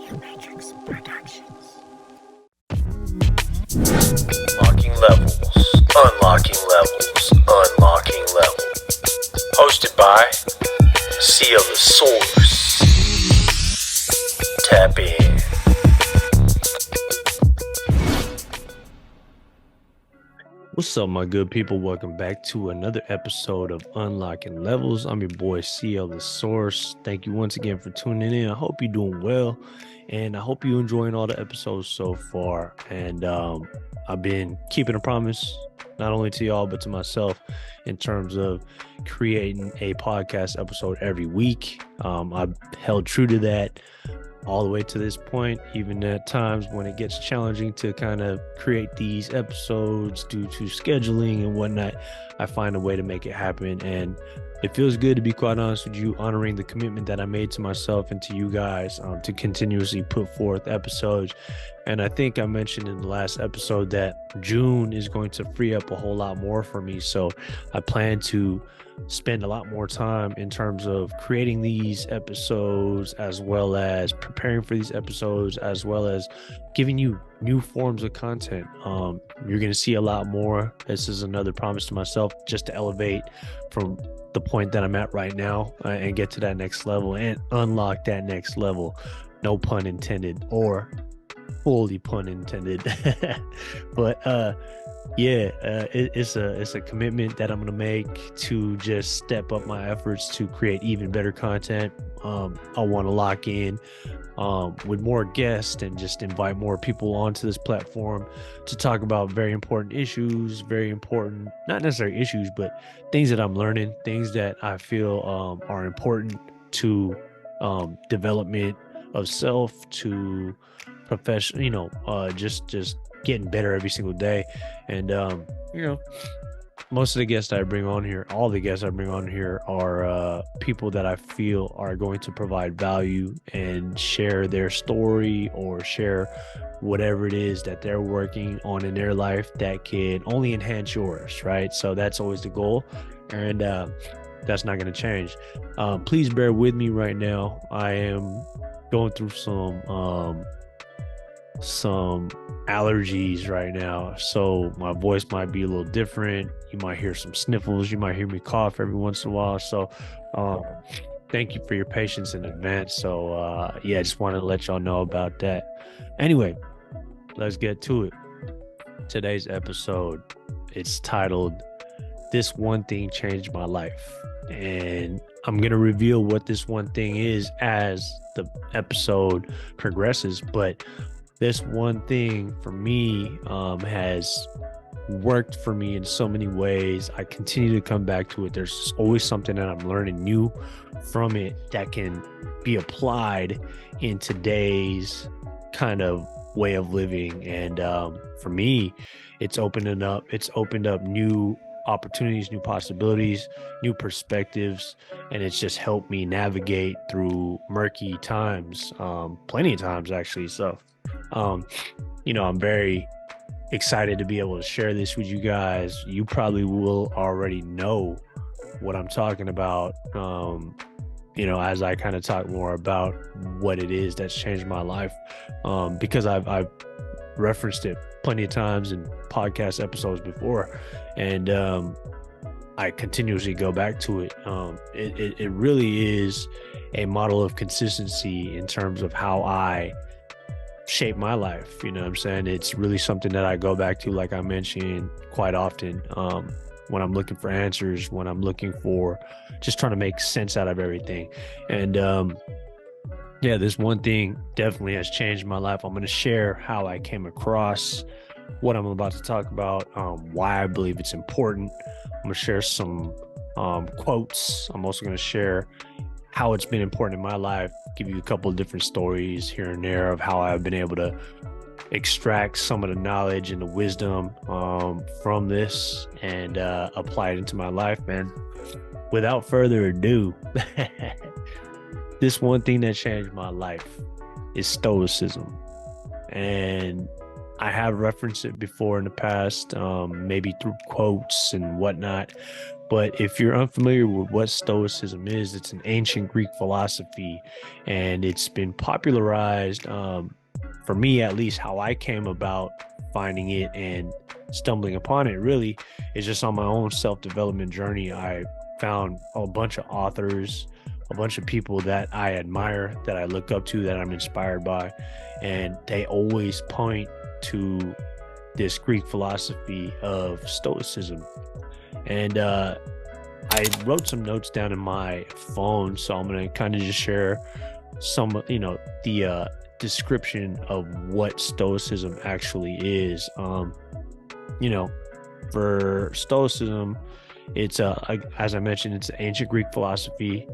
Unlocking levels, unlocking levels, unlocking levels. Hosted by Seal the Source. Tap in. What's up, my good people? Welcome back to another episode of Unlocking Levels. I'm your boy, CL the Source. Thank you once again for tuning in. I hope you're doing well, and I hope you're enjoying all the episodes so far. And I've been keeping a promise, not only to y'all, but to myself, in terms of creating a podcast episode every week. I've held true to that all the way to this point, even at times when it gets challenging to kind of create these episodes due to scheduling and whatnot. I find a way to make it happen, and it feels good, to be quite honest with you, honoring the commitment that I made to myself and to you guys to continuously put forth episodes. And I think I mentioned in the last episode that June is going to free up a whole lot more for me, so I plan to spend a lot more time in terms of creating these episodes, as well as preparing for these episodes, as well as giving you new forms of content. You're going to see a lot more. This is another promise to myself, just to elevate from the point that I'm at right now and get to that next level and unlock that next level. No pun intended, or fully pun intended. But it's a commitment that I'm gonna make to just step up my efforts to create even better content. I want to lock in with more guests and just invite more people onto this platform to talk about very important issues, very important, not necessarily issues, but things that I'm learning, things that I feel are important to development of self, to profession, just getting better every single day. And most of the guests I bring on here, all the guests I bring on here are people that I feel are going to provide value and share their story or share whatever it is that they're working on in their life that can only enhance yours, right? So that's always the goal, and that's not going to change. Please bear with me right now. I am going through some allergies right now, so my voice might be a little different. You might hear some sniffles, you might hear me cough every once in a while, so thank you for your patience in advance. So I just wanted to let y'all know about that. Anyway, let's get to it. Today's episode, it's titled "This One Thing Changed My Life," and I'm gonna reveal what this one thing is as the episode progresses. But this one thing for me has worked for me in so many ways. I continue to come back to it. There's always something that I'm learning new from it that can be applied in today's kind of way of living. And for me, it's opened up new opportunities, new possibilities, new perspectives, and it's just helped me navigate through murky times, plenty of times actually. So I'm very excited to be able to share this with you guys. You probably will already know what I'm talking about, as I kind of talk more about what it is that's changed my life, because I've referenced it plenty of times in podcast episodes before, and I continuously go back to it. It really is a model of consistency in terms of how I shape my life. You know what I'm saying? It's really something that I go back to, like I mentioned, quite often, when I'm looking for answers, when I'm looking for just trying to make sense out of everything. And this one thing definitely has changed my life. I'm going to share how I came across what I'm about to talk about, why I believe it's important. I'm going to share some quotes. I'm also going to share how it's been important in my life, give you a couple of different stories here and there of how I've been able to extract some of the knowledge and the wisdom from this and apply it into my life, man. Without further ado, this one thing that changed my life is Stoicism. And I have referenced it before in the past, maybe through quotes and whatnot, But if you're unfamiliar with what Stoicism is, it's an ancient Greek philosophy, and it's been popularized, for me at least. How I came about finding it and stumbling upon it really is just on my own self-development journey. I found a bunch of authors, a bunch of people that I admire, that I look up to, that I'm inspired by, and they always point to this Greek philosophy of Stoicism. And I wrote some notes down in my phone, so I'm going to kind of just share some, the description of what Stoicism actually is. For Stoicism, it's as I mentioned, it's an ancient Greek philosophy.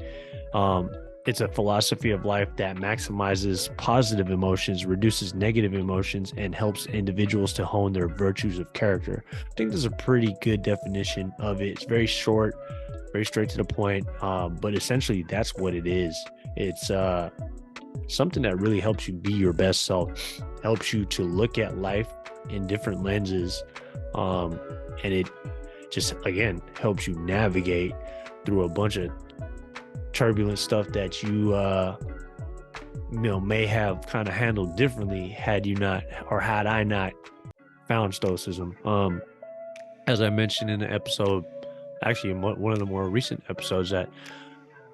It's a philosophy of life that maximizes positive emotions, reduces negative emotions, and helps individuals to hone their virtues of character. I think there's a pretty good definition of it. It's very short, very straight to the point, but essentially that's what it is. It's something that really helps you be your best self, helps you to look at life in different lenses, and it just, again, helps you navigate through a bunch of turbulent stuff that you may have kind of handled differently had I not found Stoicism. As I mentioned in the episode, actually in one of the more recent episodes, that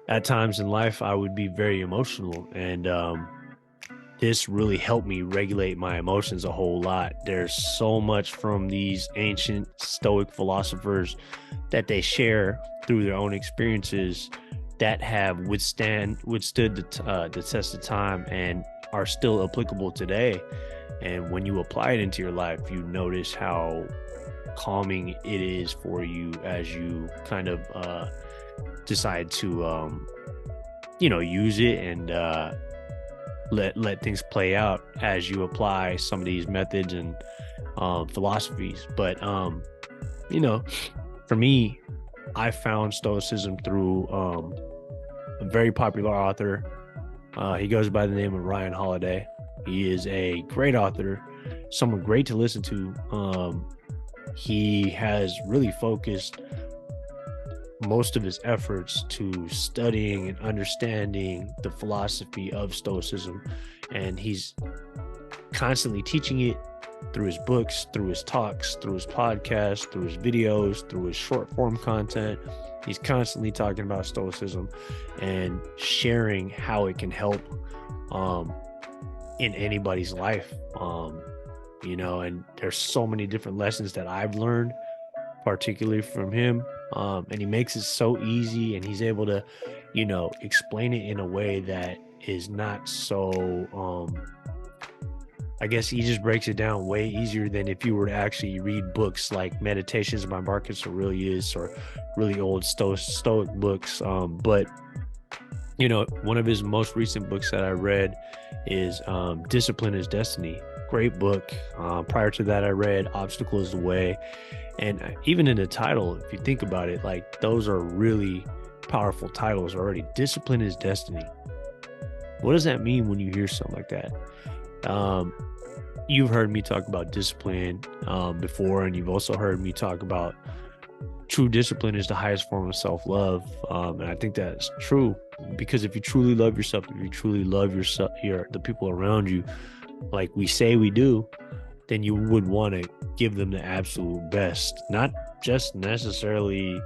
at times in life I would be very emotional, and this really helped me regulate my emotions a whole lot. There's so much from these ancient Stoic philosophers that they share through their own experiences that have withstood the test of time and are still applicable today. And when you apply it into your life, you notice how calming it is for you as you kind of decide to use it and let things play out as you apply some of these methods and philosophies. But for me, I found Stoicism through a very popular author. He goes by the name of Ryan Holiday. He is a great author, someone great to listen to. He has really focused most of his efforts to studying and understanding the philosophy of Stoicism, and he's constantly teaching it through his books, through his talks, through his podcasts, through his videos, through his short form content. He's constantly talking about Stoicism and sharing how it can help in anybody's life. And there's so many different lessons that I've learned, particularly from him. And he makes it so easy, and he's able to, explain it in a way that is not so, I guess he just breaks it down way easier than if you were to actually read books like Meditations by Marcus Aurelius or really old Stoic books. But one of his most recent books that I read is Discipline is Destiny. Great book. Prior to that, I read Obstacle is the Way. And even in the title, if you think about it, like, those are really powerful titles already. Discipline is Destiny. What does that mean when you hear something like that? You've heard me talk about discipline before, and you've also heard me talk about true discipline is the highest form of self-love. And I think that's true, because if you truly love yourself, if you truly love yourself, the people around you, like we say we do, then you would want to give them the absolute best, not just necessarily,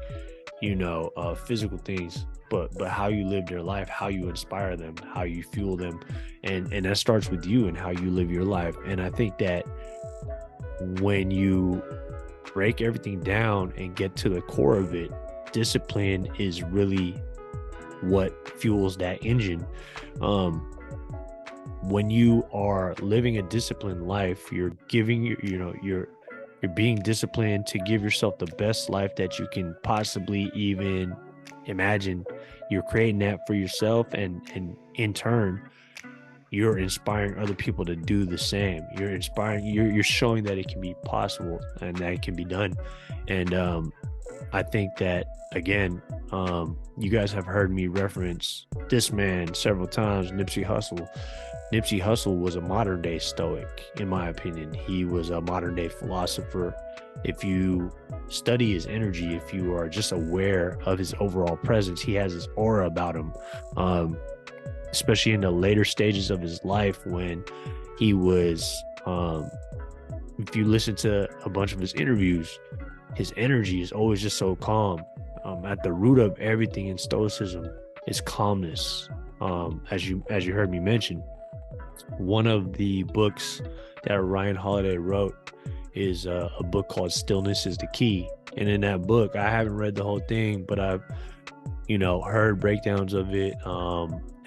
physical things, but how you live your life, how you inspire them, how you fuel them. And that starts with you and how you live your life. And I think that when you break everything down and get to the core of it, discipline is really what fuels that engine. When you are living a disciplined life, you're giving you're being disciplined to give yourself the best life that you can possibly even imagine. You're creating that for yourself, and in turn, you're inspiring other people to do the same. You're showing that it can be possible and that it can be done. And I think that, again, you guys have heard me reference this man several times, Nipsey Hussle. Nipsey Hussle was a modern day Stoic, in my opinion. He was a modern day philosopher. If you study his energy, if you are just aware of his overall presence, he has this aura about him, especially in the later stages of his life when he was, if you listen to a bunch of his interviews, his energy is always just so calm. At the root of everything in Stoicism is calmness. As you heard me mention, one of the books that Ryan Holiday wrote is a book called Stillness is the Key. And in that book, I haven't read the whole thing, but I've, heard breakdowns of it.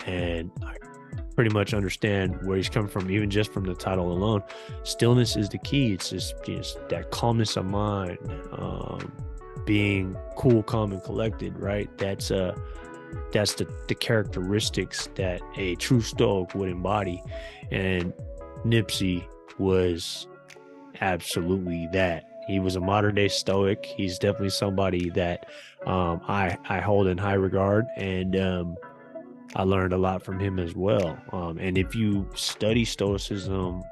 And I pretty much understand where he's coming from, even just from the title alone. Stillness is the key. It's just that calmness of mind, being cool, calm, and collected, right? That's the characteristics that a true Stoic would embody. And Nipsey was absolutely that. He was a modern day Stoic. He's definitely somebody that I hold in high regard, and I learned a lot from him as well. And if you study Stoicism,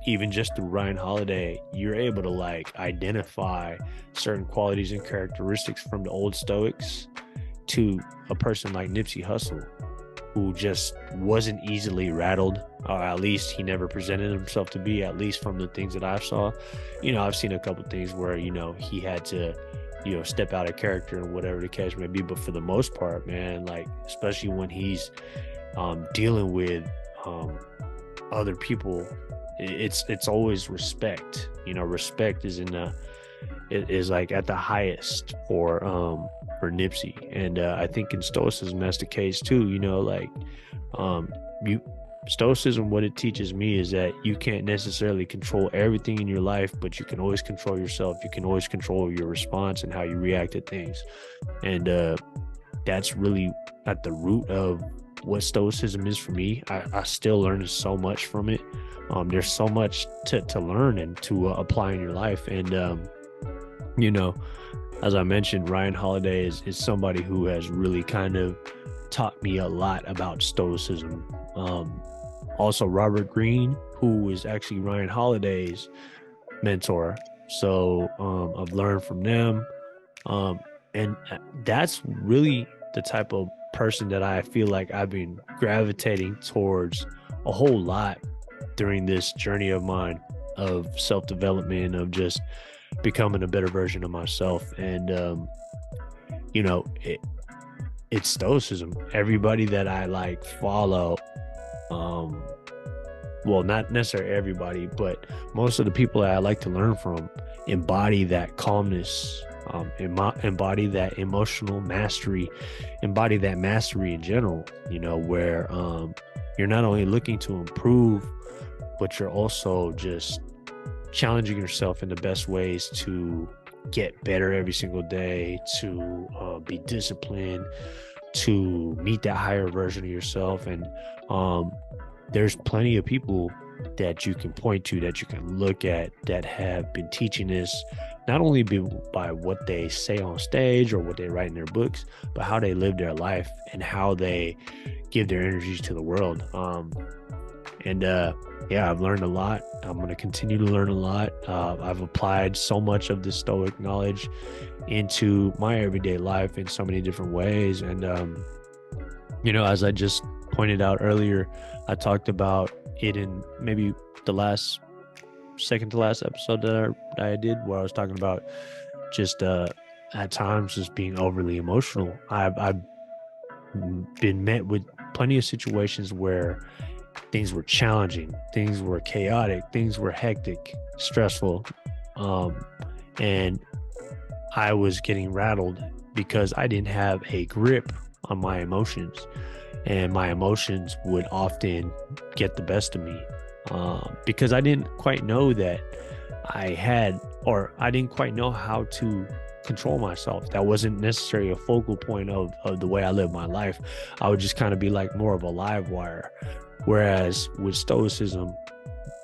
even just through Ryan Holiday, you're able to like identify certain qualities and characteristics from the old Stoics to a person like Nipsey Hussle, who just wasn't easily rattled, or at least he never presented himself to be, at least from the things that I saw. I've seen a couple things where, he had to, step out of character and whatever the case may be. But for the most part, man, like, especially when he's dealing with other people, it's always respect. Respect is is like at the highest for Nipsey. And I think in Stoicism that's the case too. Stoicism, what it teaches me is that you can't necessarily control everything in your life, but you can always control yourself. You can always control your response and how you react to things. And that's really at the root of what Stoicism is for me. I still learn so much from it. There's so much to learn and to apply in your life. And, as I mentioned, Ryan Holiday is somebody who has really kind of taught me a lot about Stoicism. Also Robert Greene, who is actually Ryan Holiday's mentor. So I've learned from them. And that's really the type of person that I feel like I've been gravitating towards a whole lot during this journey of mine of self-development, of just becoming a better version of myself. And it's Stoicism. Everybody that I like follow, well, not necessarily everybody, but most of the people that I like to learn from embody that calmness, embody that emotional mastery, embody that mastery in general, where you're not only looking to improve, but you're also just challenging yourself in the best ways to get better every single day, to be disciplined, to meet that higher version of yourself. And there's plenty of people that you can point to, that you can look at, that have been teaching this, not only by what they say on stage or what they write in their books, but how they live their life and how they give their energies to the world. I've learned a lot. I'm going to continue to learn a lot. I've applied so much of the Stoic knowledge into my everyday life in so many different ways. And, as I just pointed out earlier, I talked about it in maybe the second to last episode that I did, where I was talking about just at times just being overly emotional. I've been met with plenty of situations where things were challenging, things were chaotic, things were hectic, stressful, and I was getting rattled because I didn't have a grip on my emotions, and my emotions would often get the best of me because I didn't quite know that I didn't quite know how to control myself. That wasn't necessarily a focal point of the way I live my life. I would just kind of be like more of a live wire. Whereas with Stoicism,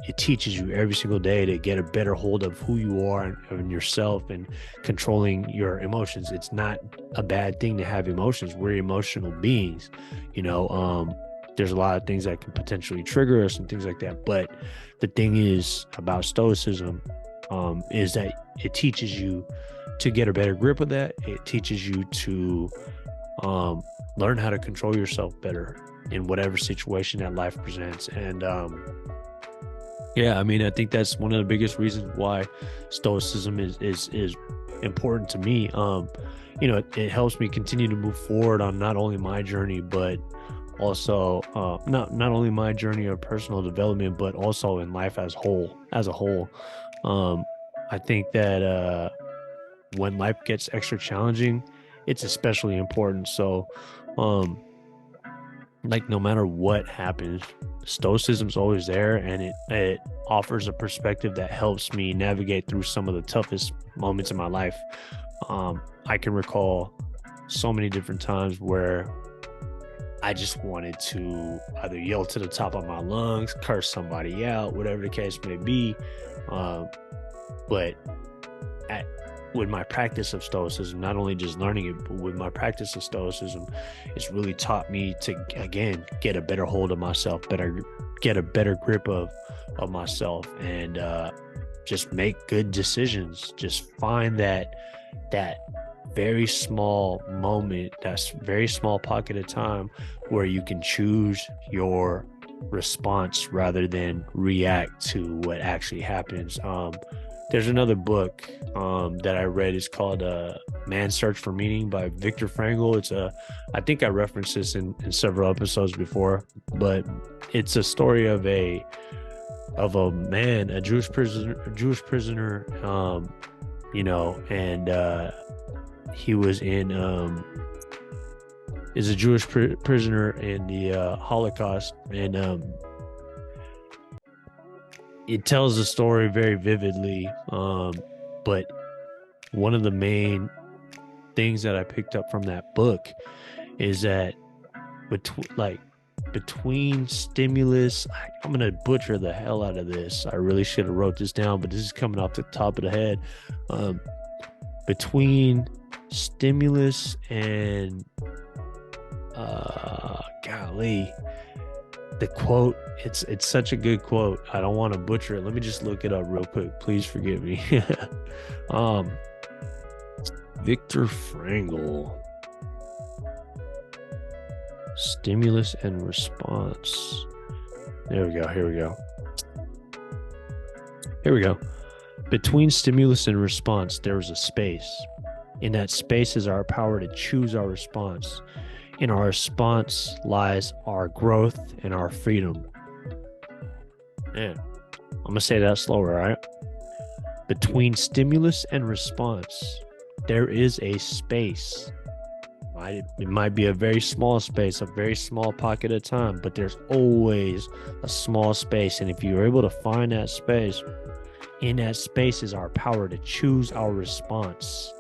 it teaches you every single day to get a better hold of who you are and yourself and controlling your emotions. It's not a bad thing to have emotions. We're emotional beings, there's a lot of things that can potentially trigger us and things like that. But the thing is about Stoicism is that it teaches you to get a better grip of that. It teaches you to learn how to control yourself better in whatever situation that life presents. And yeah, I mean, I think that's one of the biggest reasons why Stoicism is important to me. You know, it helps me continue to move forward on not only my journey, but also not only my journey of personal development, but also in life as a whole. I think that when life gets extra challenging, it's especially important. So, like, no matter what happens, Stoicism's always there, and it offers a perspective that helps me navigate through some of the toughest moments in my life. I can recall so many different times where I just wanted to either yell to the top of my lungs, curse somebody out, whatever the case may be. But with my practice of Stoicism, not only just learning it, but with my practice of Stoicism, it's really taught me to, again, get a better hold of myself, get a better grip of myself, and just make good decisions. Just find that very small moment, that very small pocket of time where you can choose your response rather than react to what actually happens. There's another book that I read. It's called Man's Search for Meaning by Viktor Frankl. I think I referenced this in several episodes before, but it's a story of a man, a Jewish prisoner, you know, and he was is a Jewish prisoner in the Holocaust, and it tells the story very vividly. But one of the main things that I picked up from that book is that between stimulus, I'm going to butcher the hell out of this. I really should have wrote this down, but this is coming off the top of the head. Between stimulus and golly, the quote, it's such a good quote. I don't want to butcher it. Let me just look it up real quick. Please forgive me. Viktor Frankl. Stimulus and response. There we go. Here we go. Between stimulus and response, there is a space. In that space is our power to choose our response. In our response lies our growth and our freedom. Man, I'm going to say that slower, all right? Between stimulus and response, there is a space. It might be a very small space, a very small pocket of time, but there's always a small space. And if you're able to find that space, in that space is our power to choose our response.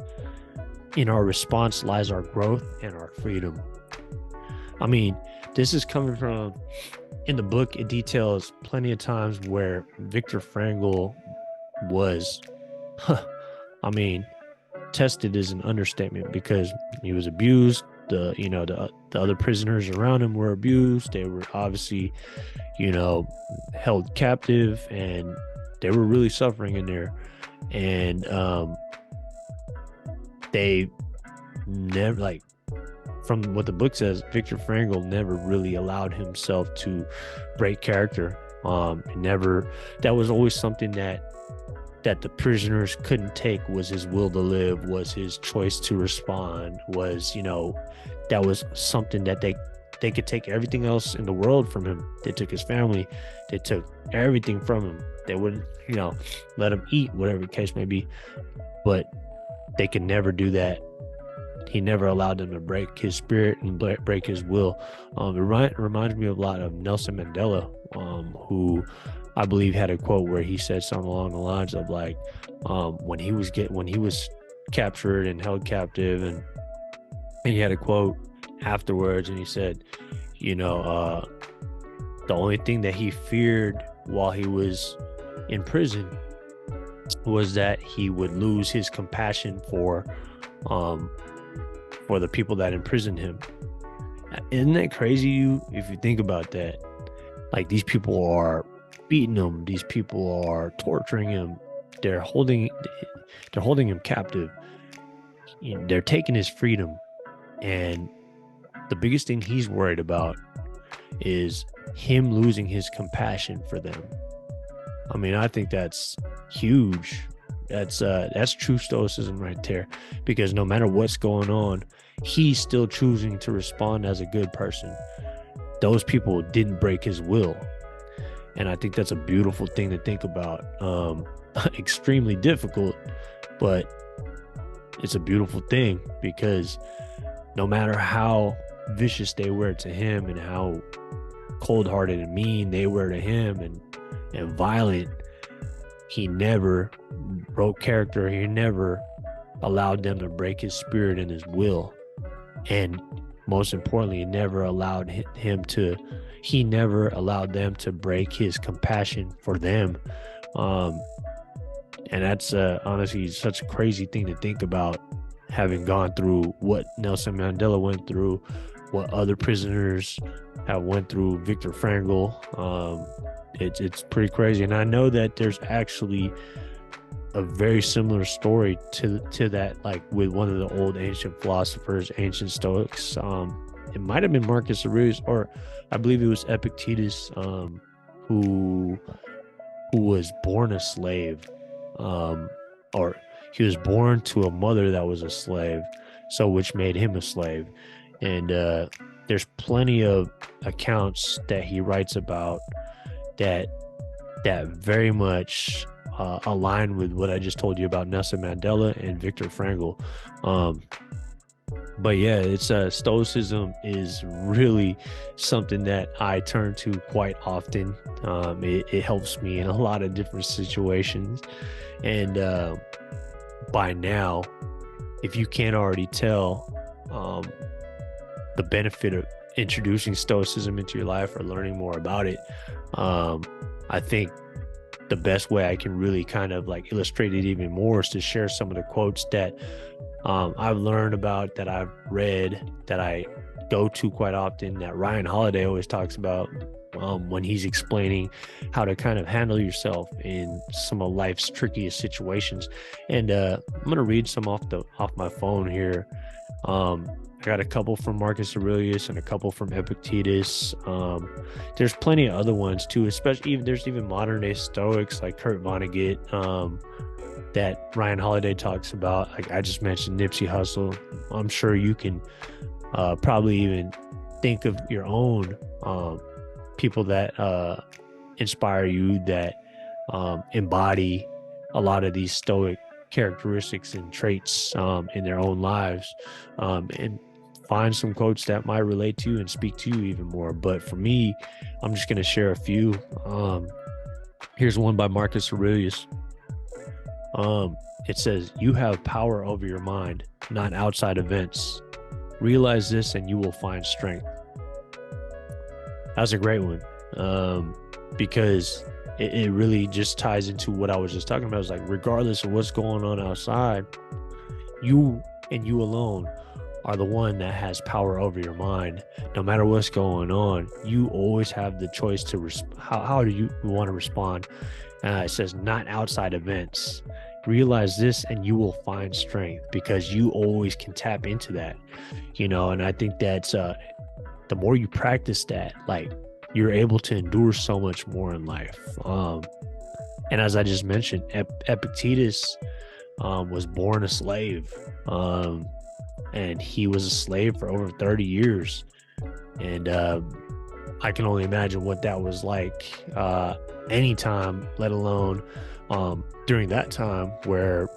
In our response lies our growth and our freedom. I mean, this is coming from, in the book, it details plenty of times where Viktor Frankl was, tested is an understatement, because he was abused. The other prisoners around him were abused. They were obviously, held captive, and they were really suffering in there. And they never, from what the book says, Viktor Frankl never really allowed himself to break character. That was always something that the prisoners couldn't take, was his will to live, was his choice to respond, was, that was something that they could take everything else in the world from him. They took his family, they took everything from him. They wouldn't, let him eat, whatever the case may be, but they could never do that. He never allowed them to break his spirit and break his will. It reminds me a lot of Nelson Mandela, who I believe had a quote where he said something along the lines of when he was captured and held captive, and he had a quote afterwards, and he said, the only thing that he feared while he was in prison was that he would lose his compassion for the people that imprisoned him. Isn't that crazy, you, if you think about that? Like, these people are beating him, these people are torturing him, they're holding they're holding him captive. They're taking his freedom, and the biggest thing he's worried about is him losing his compassion for them. I mean, I think that's huge. That's true stoicism right there, because no matter what's going on, he's still choosing to respond as a good person. Those people didn't break his will, and I think that's a beautiful thing to think about. Extremely difficult, but it's a beautiful thing, because no matter how vicious they were to him and how cold-hearted and mean they were to him, and violent, he never broke character. He never allowed them to break his spirit and his will. And most importantly, he never allowed them to break his compassion for them. And that's honestly such a crazy thing to think about, having gone through what Nelson Mandela went through, what other prisoners have went through, Viktor Frankl. It's pretty crazy. And I know that there's actually a very similar story to that, like with one of the old ancient philosophers, ancient Stoics. It might have been Marcus Aurelius, or I believe it was Epictetus, who was born a slave, or he was born to a mother that was a slave, so which made him a slave. And there's plenty of accounts that he writes about that very much align with what I just told you about Nelson Mandela and Viktor Frankl. But yeah, it's stoicism is really something that I turn to quite often. It helps me in a lot of different situations. And by now, if you can't already tell, the benefit of introducing stoicism into your life or learning more about it, I think the best way I can really kind of like illustrate it even more is to share some of the quotes that I've learned about, that I've read, that I go to quite often, that Ryan Holiday always talks about when he's explaining how to kind of handle yourself in some of life's trickiest situations. And I'm gonna read some off my phone here. I got a couple from Marcus Aurelius and a couple from Epictetus. There's plenty of other ones too, especially there's even modern day Stoics like Kurt Vonnegut, that Ryan Holiday talks about. Like I just mentioned Nipsey Hussle. I'm sure you can probably even think of your own people that inspire you, that embody a lot of these Stoic characteristics and traits in their own lives, and find some quotes that might relate to you and speak to you even more. But for me, I'm just going to share a few. Here's one by Marcus Aurelius. It says, "You have power over your mind, not outside events. Realize this and you will find strength." That's a great one, because it really just ties into what I was just talking about. It's like, regardless of what's going on outside, you and you alone are the one that has power over your mind. No matter what's going on, you always have the choice to how do you want to respond. It says, not outside events. Realize this and you will find strength, because you always can tap into that, and I think that's the more you practice that, like, you're able to endure so much more in life. And as I just mentioned, Epictetus was born a slave, and he was a slave for over 30 years. And I can only imagine what that was like anytime, let alone during that time where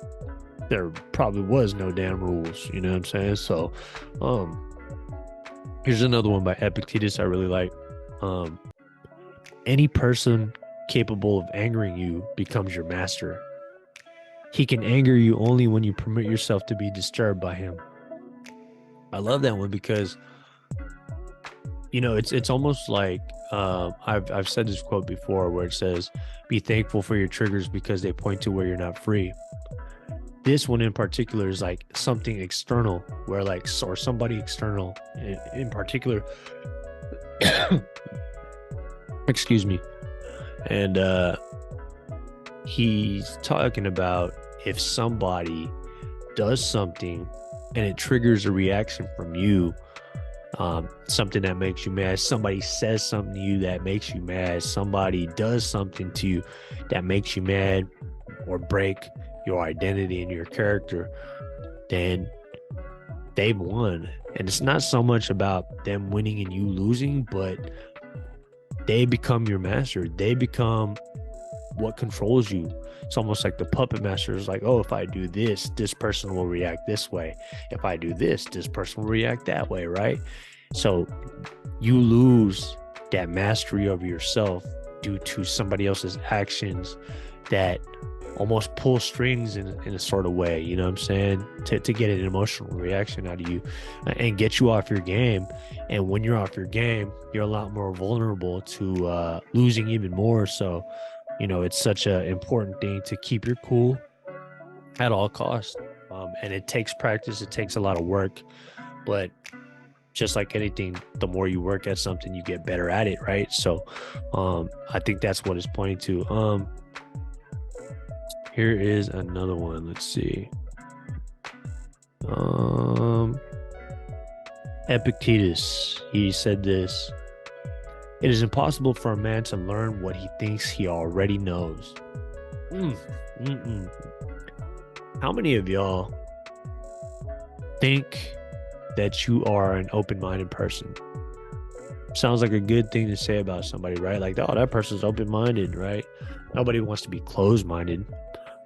there probably was no damn rules, you know what I'm saying? So here's another one by Epictetus I really like. Any person capable of angering you becomes your master. He can anger you only when you permit yourself to be disturbed by him. I love that one because, it's almost like I've said this quote before, where it says, "Be thankful for your triggers because they point to where you're not free." this one in particular is like something external, where like, or somebody external in particular, excuse me. And he's talking about if somebody does something and it triggers a reaction from you, something that makes you mad, somebody says something to you that makes you mad, somebody does something to you that makes you mad or break your identity and your character, then they've won. And it's not so much about them winning and you losing, but they become your master. They become what controls you. It's almost like the puppet master is like, oh, if I do this, this person will react this way. If I do this, this person will react that way, right? So you lose that mastery over yourself due to somebody else's actions that almost pull strings in a sort of way, you know what I'm saying, to get an emotional reaction out of you and get you off your game. And when you're off your game, you're a lot more vulnerable to losing even more. So, you know, it's such an important thing to keep your cool at all costs. And it takes practice. It takes a lot of work. But just like anything, the more you work at something, you get better at it, right? So I think that's what it's pointing to. Here is another one. Let's see. Epictetus, he said this: it is impossible for a man to learn what he thinks he already knows. How many of y'all think that you are an open-minded person? Sounds like a good thing to say about somebody, right? Like, oh, that person's open-minded, right? Nobody wants to be closed-minded.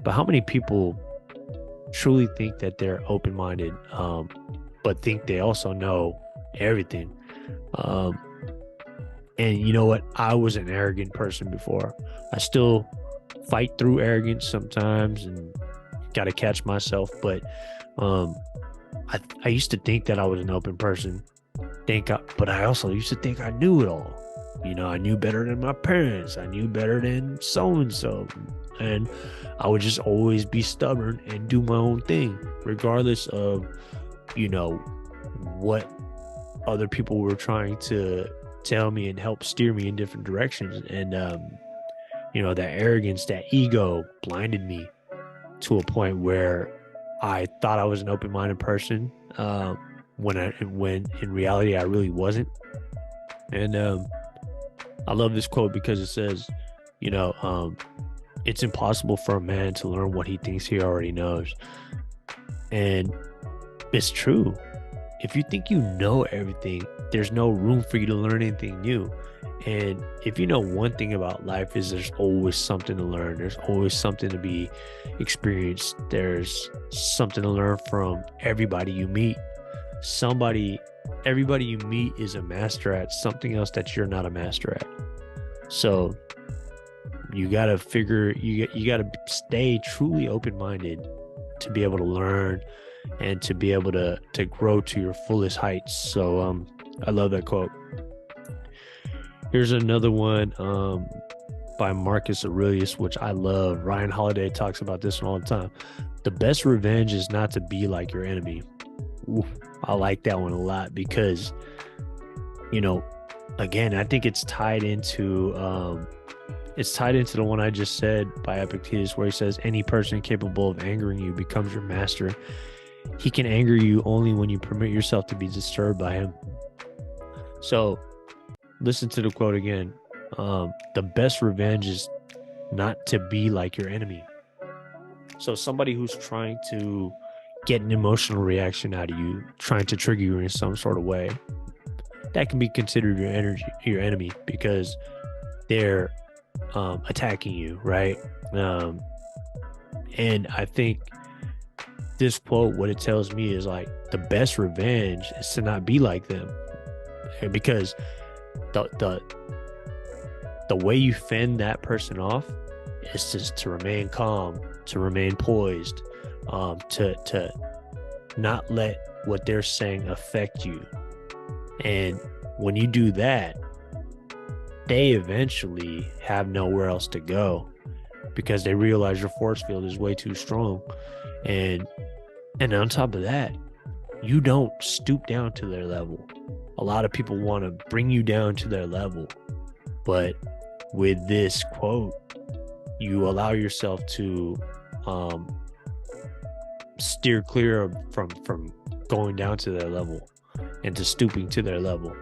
But how many people truly think that they're open-minded, but think they also know everything? And you know what? I was an arrogant person before. I still fight through arrogance sometimes and got to catch myself. But I used to think that I was an open person. But I also used to think I knew it all. You know, I knew better than my parents. I knew better than so-and-so. And I would just always be stubborn and do my own thing, regardless of, you know, what other people were trying to tell me and help steer me in different directions. And, you know, that arrogance, that ego blinded me to a point where I thought I was an open-minded person, when in reality I really wasn't. And I love this quote because it says, you know, it's impossible for a man to learn what he thinks he already knows. And it's true. If you think you know everything, there's no room for you to learn anything new. And if you know one thing about life, is there's always something to learn. There's always something to be experienced. There's something to learn from everybody you meet. Everybody you meet is a master at something else that you're not a master at. So you got to stay truly open-minded to be able to learn and to be able to grow to your fullest heights. So I love that quote. Here's another one by Marcus Aurelius, which I love. Ryan Holiday talks about this one all the time. The best revenge is not to be like your enemy. Ooh, I like that one a lot because, you know, again, I think it's tied into the one I just said by Epictetus, where he says any person capable of angering you becomes your master. He can anger you only when you permit yourself to be disturbed by him. So listen to the quote again. The best revenge is not to be like your enemy. So somebody who's trying to get an emotional reaction out of you, trying to trigger you in some sort of way, that can be considered your enemy, because they're attacking you, right? And I think this quote, what it tells me is like, the best revenge is to not be like them, because the way you fend that person off is just to remain calm, to remain poised, to not let what they're saying affect you. And when you do that, they eventually have nowhere else to go, because they realize your force field is way too strong. And on top of that, you don't stoop down to their level. A lot of people want to bring you down to their level, but with this quote, you allow yourself to steer clear from going down to their level and to stooping to their level.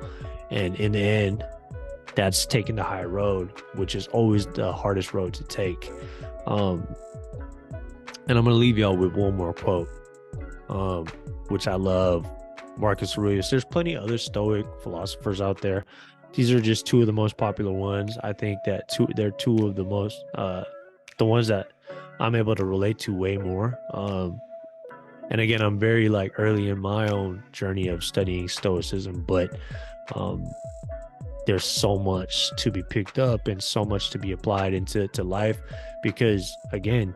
And in the end, that's taking the high road, which is always the hardest road to take. And I'm going to leave y'all with one more quote, which I love. Marcus Aurelius. There's plenty of other Stoic philosophers out there. These are just two of the most popular ones. I think that they're two of the most, the ones that I'm able to relate to way more. And again, I'm very like early in my own journey of studying Stoicism, but there's so much to be picked up and so much to be applied into life, because again,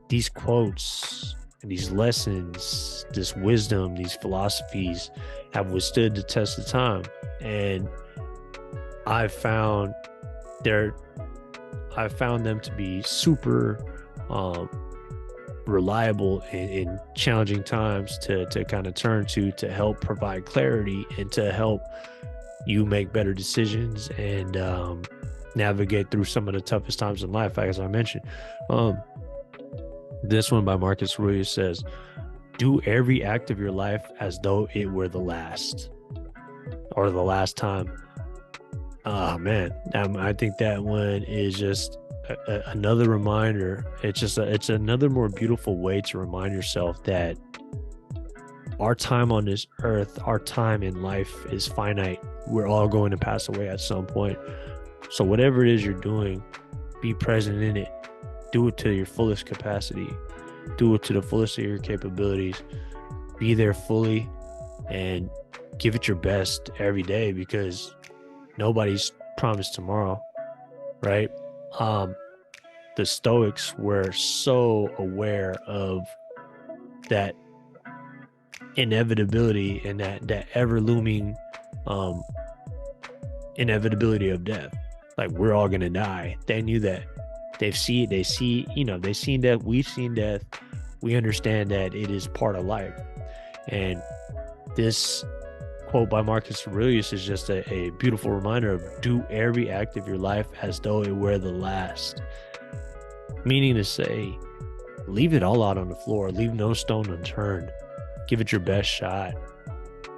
these quotes and these lessons, this wisdom, these philosophies have withstood the test of time. And I've found them to be super reliable in challenging times to kind of turn to help provide clarity and to help you make better decisions and navigate through some of the toughest times in life, as I mentioned. This one by Marcus Aurelius says, "Do every act of your life as though it were the last, or the last time." Man, I think that one is just another reminder. It's another more beautiful way to remind yourself that our time on this earth, our time in life is finite. We're all going to pass away at some point. So whatever it is you're doing, be present in it. Do it to your fullest capacity. Do it to the fullest of your capabilities. Be there fully and give it your best every day, because nobody's promised tomorrow, right? The Stoics were so aware of that inevitability and that ever looming inevitability of death. Like, we're all gonna die. They knew that. They've seen death. We've seen death. We understand that it is part of life. And this quote by Marcus Aurelius is just a beautiful reminder of do every act of your life as though it were the last. Meaning to say, leave it all out on the floor. Leave no stone unturned. Give it your best shot.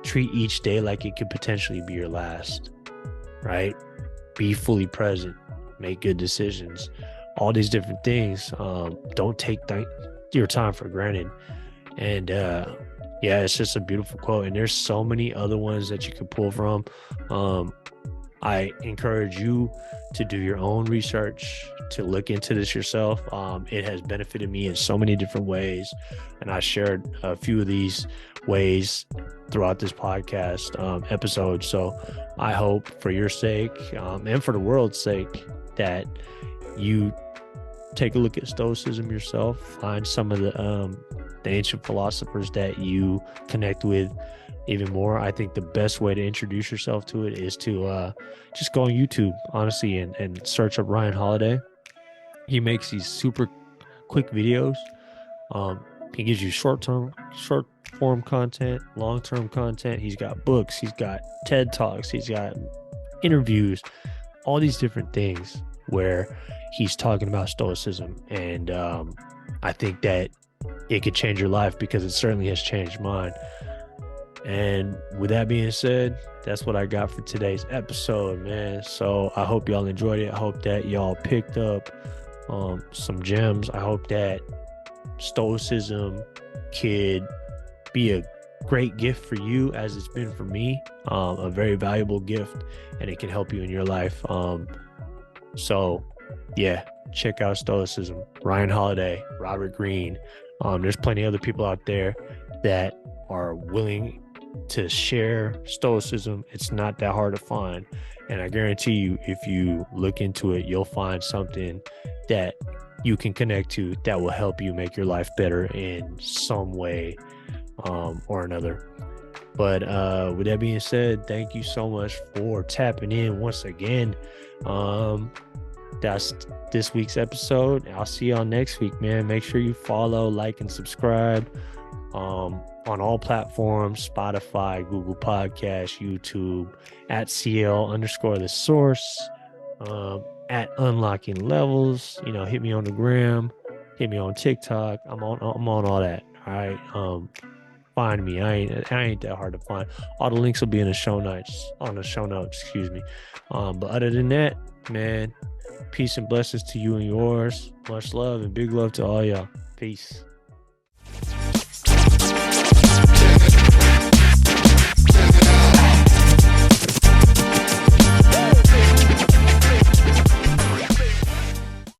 Treat each day like it could potentially be your last, right? Be fully present. Make good decisions. All these different things. Don't take your time for granted. And yeah, it's just a beautiful quote. And there's so many other ones that you can pull from. I encourage you to do your own research, to look into this yourself. It has benefited me in so many different ways. And I shared a few of these ways throughout this podcast episode. So I hope for your sake and for the world's sake that you take a look at Stoicism yourself, find some of the ancient philosophers that you connect with even more. I think the best way to introduce yourself to it is to just go on YouTube, honestly, and search up Ryan Holiday. He makes these super quick videos. He gives you short form content, long-term content. He's got books, he's got TED Talks, he's got interviews, all these different things where he's talking about Stoicism. And I think that it could change your life, because it certainly has changed mine. And with that being said, that's what I got for today's episode, man. So I hope y'all enjoyed it. I hope that y'all picked up some gems. I hope that Stoicism could be a great gift for you, as it's been for me, a very valuable gift, and it can help you in your life. So yeah, check out Stoicism, Ryan Holiday, Robert Greene. There's plenty of other people out there that are willing to share Stoicism. It's not that hard to find. And I guarantee you, if you look into it, you'll find something that you can connect to that will help you make your life better in some way or another. But with that being said, thank you so much for tapping in once again. that's this week's episode. I'll see y'all next week, man. Make sure you follow, like, and subscribe on all platforms: Spotify, Google Podcasts, YouTube, at CL_the source, at unlocking levels. Hit me on the gram, hit me on TikTok. I'm on all that. All right. Find me. I ain't that hard to find. All the links will be in the show notes. Excuse me. But other than that, man, peace and blessings to you and yours. Much love and big love to all y'all. Peace.